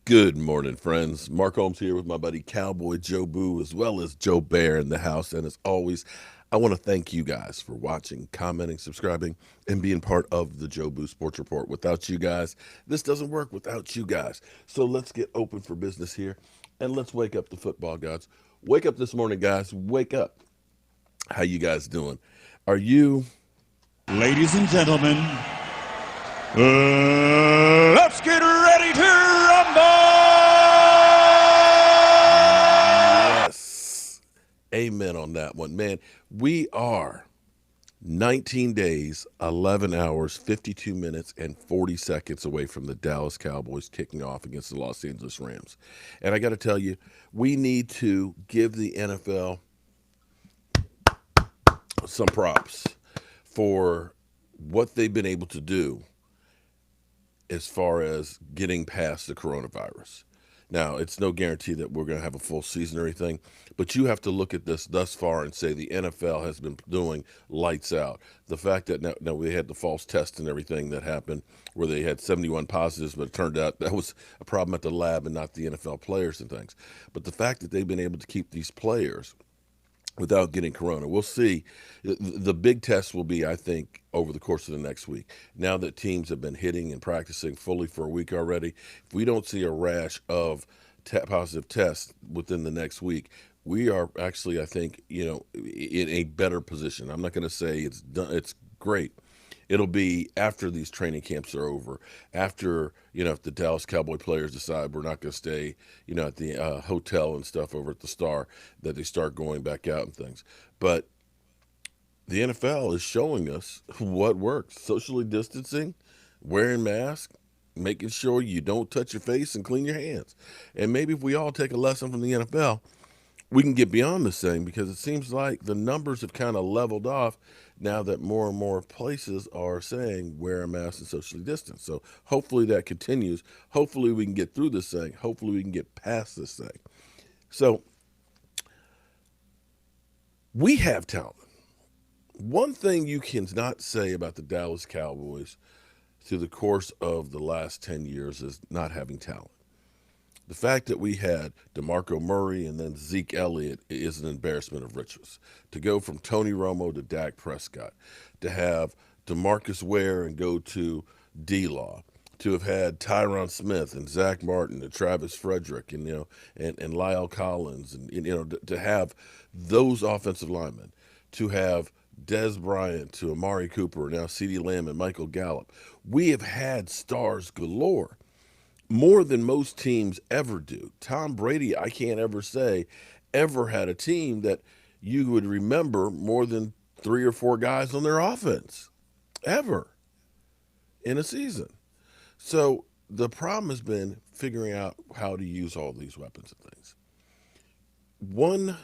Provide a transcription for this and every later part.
Good morning, friends. Mark Holmes here with my buddy Cowboy Joe Boo, as well as Joe Bear in the house. And as always, I want to thank you guys for watching, commenting, subscribing, and being part of the Joe Boo Sports Report. Without you guys, this doesn't work without you guys. So let's get open for business here and let's wake up the football gods. Wake up this morning, guys. Wake up. How you guys doing? Are you Ladies and gentlemen, let's get ready to rumble! yes? Amen on that one, man. We are 19 days, 11 hours, 52 minutes, and 40 seconds away from the Dallas Cowboys kicking off against the Los Angeles Rams. And I got to tell you, we need to give the NFL some props for what they've been able to do as far as getting past the coronavirus. Now, it's no guarantee that we're going to have a full season or anything, but you have to look at this thus far and say the NFL has been doing lights out. The fact that now we had the false test and everything that happened where they had 71 positives, but it turned out that was a problem at the lab and not the NFL players and things. But the fact that they've been able to keep these players without getting corona. We'll see. The big test will be, I think, over the course of the next week. Now that teams have been hitting and practicing fully for a week already, if we don't see a rash of positive tests within the next week, we are actually, I think, in a better position. I'm not going to say it's done. It's great. It'll be after these training camps are over, after, if the Dallas Cowboy players decide we're not going to stay, at the hotel and stuff over at the Star, that they start going back out and things. But the NFL is showing us what works: socially distancing, wearing masks, making sure you don't touch your face and clean your hands. And maybe if we all take a lesson from the NFL, we can get beyond this thing, because it seems like the numbers have kind of leveled off now that more and more places are saying wear a mask and socially distance. So hopefully that continues. Hopefully we can get through this thing. Hopefully we can get past this thing. So we have talent. One thing you cannot say about the Dallas Cowboys through the course of the last 10 years is not having talent. The fact that we had DeMarco Murray and then Zeke Elliott is an embarrassment of riches. To go from Tony Romo to Dak Prescott, to have DeMarcus Ware and go to D-Law, to have had Tyron Smith and Zach Martin and Travis Frederick and Lyle Collins and to have those offensive linemen, to have Des Bryant to Amari Cooper, now CeeDee Lamb and Michael Gallup. We have had stars galore, more than most teams ever do. Tom Brady, I can't ever say, ever had a team that you would remember more than 3 or 4 guys on their offense, ever, in a season. So the problem has been figuring out how to use all these weapons and things. One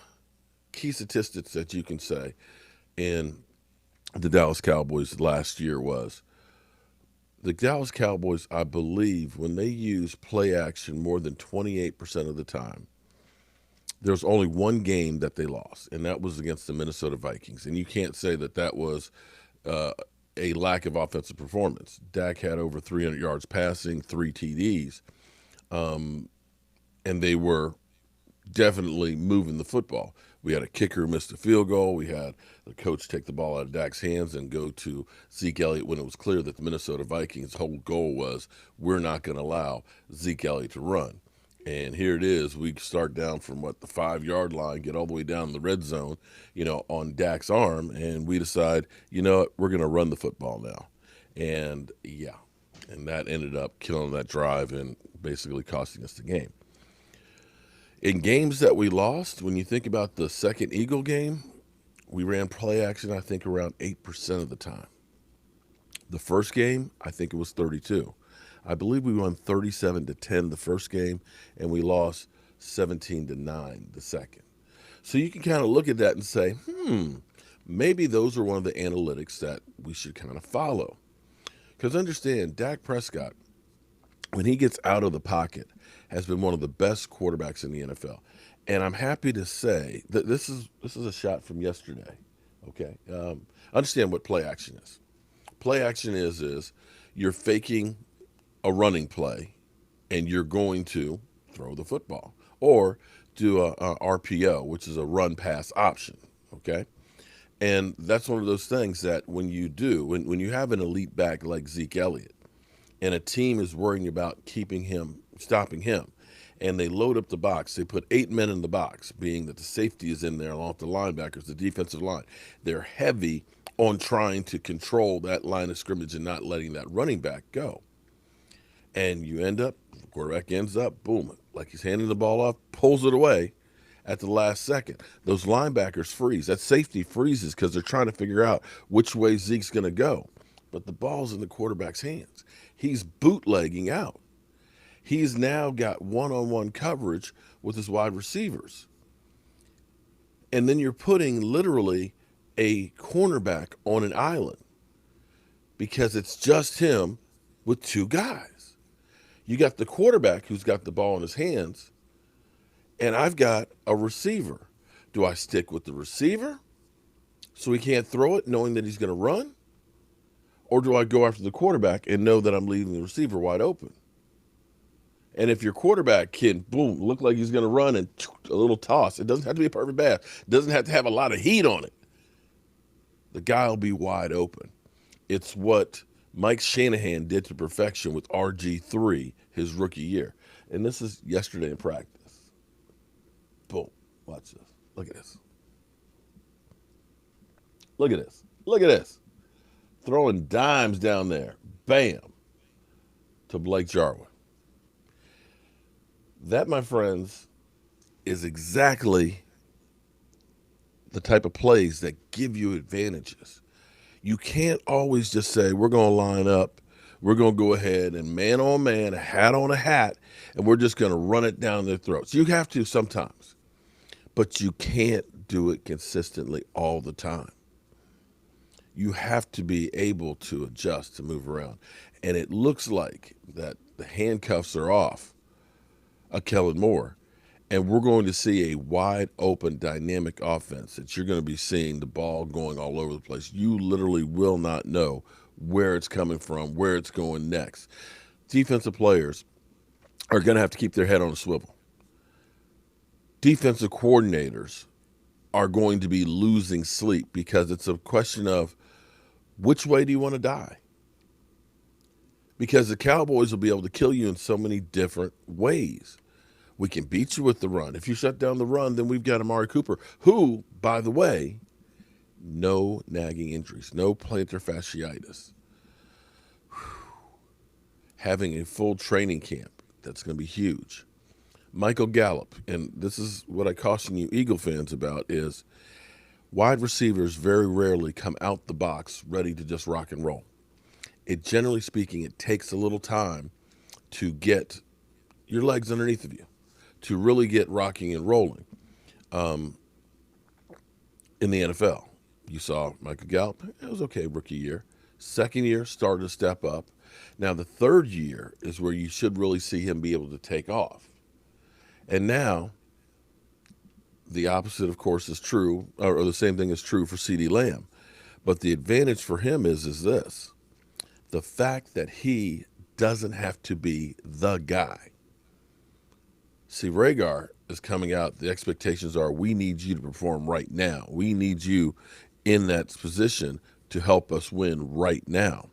key statistics that you can say in the Dallas Cowboys last year was the Dallas Cowboys, I believe, when they use play action more than 28% of the time, there's only one game that they lost, and that was against the Minnesota Vikings. And you can't say that that was a lack of offensive performance. Dak had over 300 yards passing, 3 TDs, and they were definitely moving the football. We had a kicker who missed a field goal. We had the coach take the ball out of Dak's hands and go to Zeke Elliott when it was clear that the Minnesota Vikings' whole goal was, we're not going to allow Zeke Elliott to run. And here it is. We start down from the 5-yard line, get all the way down the red zone, on Dak's arm, and we decide, we're going to run the football now. And and that ended up killing that drive and basically costing us the game. In games that we lost, when you think about the second Eagle game, we ran play action, I think, around 8% of the time. The first game, I think it was 32. I believe we won 37-10 the first game, and we lost 17-9 the second. So you can kind of look at that and say, maybe those are one of the analytics that we should kind of follow. Because understand, Dak Prescott, when he gets out of the pocket, has been one of the best quarterbacks in the NFL. And I'm happy to say that this is a shot from yesterday. Okay, understand what play action is. Play action is you're faking a running play and you're going to throw the football or do a RPO, which is a run pass option. Okay. And that's one of those things that when you do, when you have an elite back like Zeke Elliott, and a team is worrying about keeping him, stopping him, and they load up the box. They put 8 men in the box, being that the safety is in there along with the linebackers, the defensive line. They're heavy on trying to control that line of scrimmage and not letting that running back go. And you end up, the quarterback ends up, boom, like he's handing the ball off, pulls it away at the last second. Those linebackers freeze. That safety freezes because they're trying to figure out which way Zeke's going to go. But the ball's in the quarterback's hands. He's bootlegging out. He's now got one-on-one coverage with his wide receivers. And then you're putting literally a cornerback on an island because it's just him with two guys. You got the quarterback who's got the ball in his hands, and I've got a receiver. Do I stick with the receiver so he can't throw it knowing that he's going to run? Or do I go after the quarterback and know that I'm leaving the receiver wide open? And if your quarterback can, boom, look like he's going to run and a little toss, it doesn't have to be a perfect pass. It doesn't have to have a lot of heat on it. The guy will be wide open. It's what Mike Shanahan did to perfection with RG3 his rookie year. And this is yesterday in practice. Boom. Watch this. Look at this. Look at this. Look at this. Throwing dimes down there. Bam. To Blake Jarwin. That, my friends, is exactly the type of plays that give you advantages. You can't always just say, we're going to line up, we're going to go ahead and man on man, a hat on a hat, and we're just going to run it down their throats. You have to sometimes, but you can't do it consistently all the time. You have to be able to adjust, to move around. And it looks like that the handcuffs are off of Kellen Moore, and we're going to see a wide open dynamic offense that you're going to be seeing the ball going all over the place. You literally will not know where it's coming from, where it's going next. Defensive players are going to have to keep their head on a swivel. Defensive coordinators are going to be losing sleep because it's a question of which way do you want to die? Because the Cowboys will be able to kill you in so many different ways. We can beat you with the run. If you shut down the run, then we've got Amari Cooper, who, by the way, no nagging injuries, no plantar fasciitis. Having a full training camp, that's going to be huge. Michael Gallup, and this is what I caution you Eagle fans about, is wide receivers very rarely come out the box ready to just rock and roll. It, generally speaking, it takes a little time to get your legs underneath of you, to really get rocking and rolling. In the NFL, you saw Michael Gallup. It was okay rookie year. Second year, started to step up. Now, the third year is where you should really see him be able to take off. And now, the opposite, of course, is true, or the same thing is true for CeeDee Lamb. But the advantage for him is this. The fact that he doesn't have to be the guy. See, Rhaegar is coming out. The expectations are we need you to perform right now. We need you in that position to help us win right now.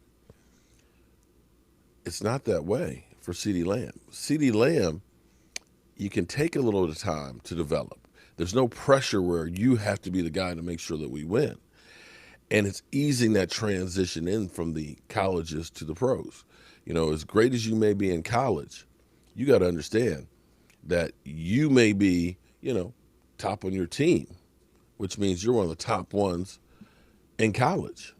It's not that way for CeeDee Lamb. CeeDee Lamb, you can take a little bit of time to develop. There's no pressure where you have to be the guy to make sure that we win. And it's easing that transition in from the colleges to the pros. You know, as great as you may be in college, you got to understand that you may be, top on your team, which means you're one of the top ones in college.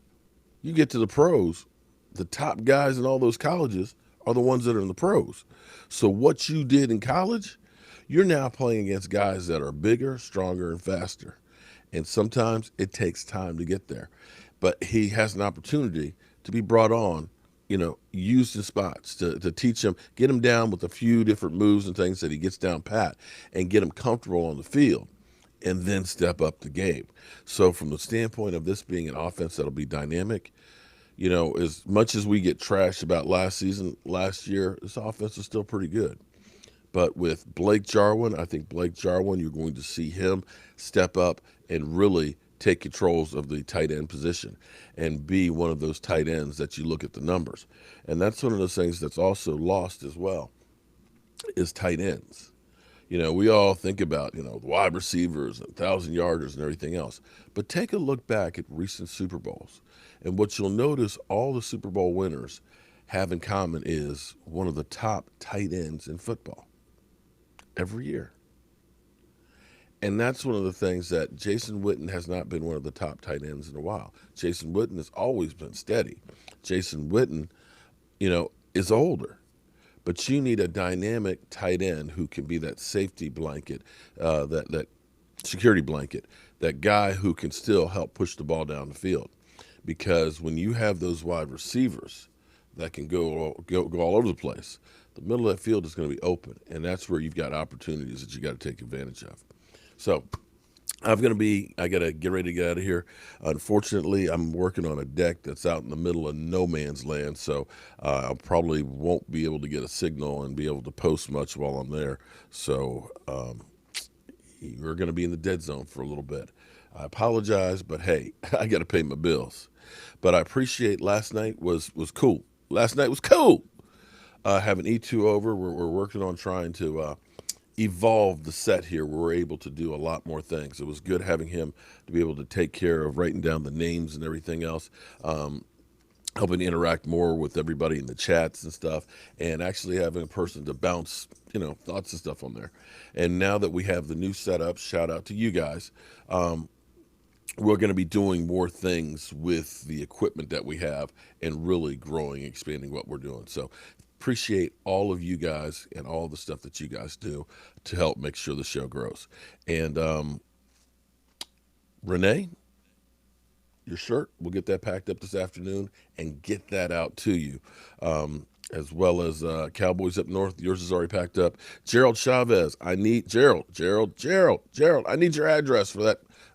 You get to the pros, the top guys in all those colleges are the ones that are in the pros. So what you did in college, you're now playing against guys that are bigger, stronger, and faster. And sometimes it takes time to get there. But he has an opportunity to be brought on, used in spots to teach him, get him down with a few different moves and things that he gets down pat and get him comfortable on the field and then step up the game. So from the standpoint of this being an offense that'll be dynamic, As much as we get trashed about last year, this offense is still pretty good. But with Blake Jarwin, I think Blake Jarwin, you're going to see him step up and really take controls of the tight end position and be one of those tight ends that you look at the numbers. And that's one of those things that's also lost as well is tight ends. We all think about, the wide receivers and 1,000 yarders and everything else. But take a look back at recent Super Bowls. And what you'll notice all the Super Bowl winners have in common is one of the top tight ends in football every year. And that's one of the things that Jason Witten has not been one of the top tight ends in a while. Jason Witten has always been steady. Jason Witten, is older. But you need a dynamic tight end who can be that safety blanket, that security blanket, that guy who can still help push the ball down the field. Because when you have those wide receivers that can go all over the place, the middle of that field is going to be open, and that's where you've got opportunities that you got to take advantage of. So I got to get ready to get out of here. Unfortunately, I'm working on a deck that's out in the middle of no man's land, so I probably won't be able to get a signal and be able to post much while I'm there. So we're going to be in the dead zone for a little bit. I apologize, but hey, I got to pay my bills. But I appreciate last night was cool. Last night was cool. Having E2 over, we're working on trying to evolve the set here. We're able to do a lot more things. It was good having him to be able to take care of writing down the names and everything else. Helping interact more with everybody in the chats and stuff, and actually having a person to bounce, thoughts and stuff on there. And now that we have the new setup, shout out to you guys. We're going to be doing more things with the equipment that we have and really growing, expanding what we're doing. So appreciate all of you guys and all the stuff that you guys do to help make sure the show grows. And Renee, your shirt, we'll get that packed up this afternoon and get that out to you. As well as Cowboys up north. Yours is already packed up. Gerald Chavez, I need Gerald. I need your address for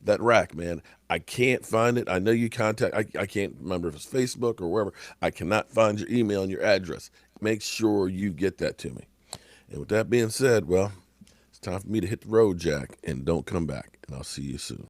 that rack, man. I can't find it. I know you contact. I can't remember if it's Facebook or wherever. I cannot find your email and your address. Make sure you get that to me. And with that being said, well, it's time for me to hit the road, Jack, and don't come back. And I'll see you soon.